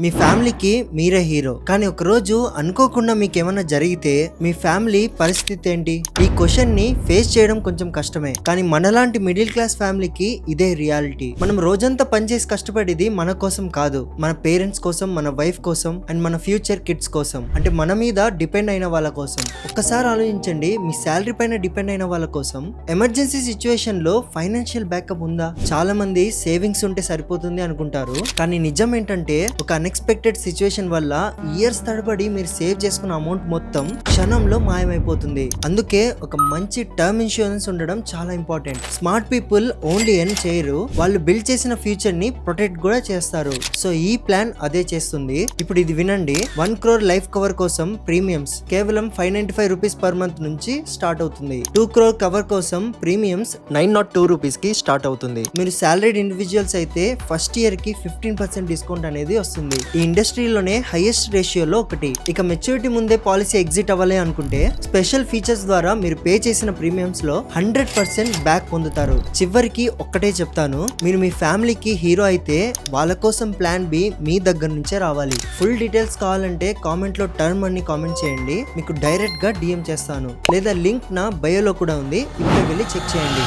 మీ ఫ్యామిలీకి మీరే హీరో. కానీ ఒకరోజు అనుకోకుండా మీకేమన్నా జరిగితే మీ ఫ్యామిలీ పరిస్థితి ఏంటి? ఈ క్వశ్చన్ ని ఫేస్ చేయడం కొంచెం కష్టమే. కానీ మనలాంటి మిడిల్ క్లాస్ ఫ్యామిలీకి ఇదే రియాలిటీ. మనం రోజంతా పనిచేసి కష్టపడేది మన కోసం కాదు, మన పేరెంట్స్ కోసం, మన వైఫ్ కోసం అండ్ మన ఫ్యూచర్ కిడ్స్ కోసం. అంటే మన మీద డిపెండ్ అయిన వాళ్ళ కోసం. ఒక్కసారి ఆలోచించండి, మీ శాలరీ పైన డిపెండ్ అయిన వాళ్ళ కోసం ఎమర్జెన్సీ సిచ్యువేషన్ లో ఫైనాన్షియల్ బ్యాకప్ ఉందా? చాలా మంది సేవింగ్స్ ఉంటే సరిపోతుంది అనుకుంటారు. కానీ నిజం ఏంటంటే ఒక అన్ఎక్స్పెక్టెడ్ సిచ్యువేషన్ వల్ల ఇయర్స్ తడబడి మీరు సేవ్ చేసుకున్న అమౌంట్ మొత్తం క్షణంలో మాయమైపోతుంది. అందుకే ఒక మంచి టర్మ్ ఇన్సూరెన్స్ ఉండడం చాలా important. Smart people only earn చేయరు, వాళ్ళు బిల్డ్ చేసిన ఫ్యూచర్ ని ప్రొటెక్ట్ కూడా చేస్తారు. సో ఈ ప్లాన్ అదే చేస్తుంది. ఇప్పుడు ఇది వినండి. 1 crore లైఫ్ కవర్ కోసం ప్రీమియమ్స్ కేవలం 595 రూపీస్ పర్ మంత్ నుంచి స్టార్ట్ అవుతుంది. 2 crore కవర్ కోసం ప్రీమియమ్స్ 902 రూపీస్ కి స్టార్ట్ అవుతుంది. మీరు సాలరీడ్ ఇండివిజువల్స్ అయితే ఫస్ట్ ఇయర్ కి 15% డిస్కౌంట్ అనేది వస్తుంది. ఈ ఇండస్ట్రీలోనే హైయెస్ట్ రేషియోలో ఒకటి. ఇక మెచ్యూరిటీ ముందే పాలసీ ఎగ్జిట్ అవ్వాలి అనుకుంటే స్పెషల్ ఫీచర్స్ ద్వారా మీరు పే చేసిన ప్రీమియమ్స్ లో 100% బ్యాక్ పొందుతారు. చివరికి ఒక్కటే చెప్తాను, మీరు మీ ఫ్యామిలీకి హీరో అయితే వాళ్ళ కోసం ప్లాన్ బి మీ దగ్గర నుంచే రావాలి. ఫుల్ డీటెయిల్స్ కావాలంటే కామెంట్ లో టర్మ్ అని కామెంట్ చేయండి, మీకు డైరెక్ట్ గా డిఎం చేస్తాను. లేదా లింక్ నా బయోలో కూడా ఉంది, ఇప్పుడు వెళ్ళి చెక్ చేయండి.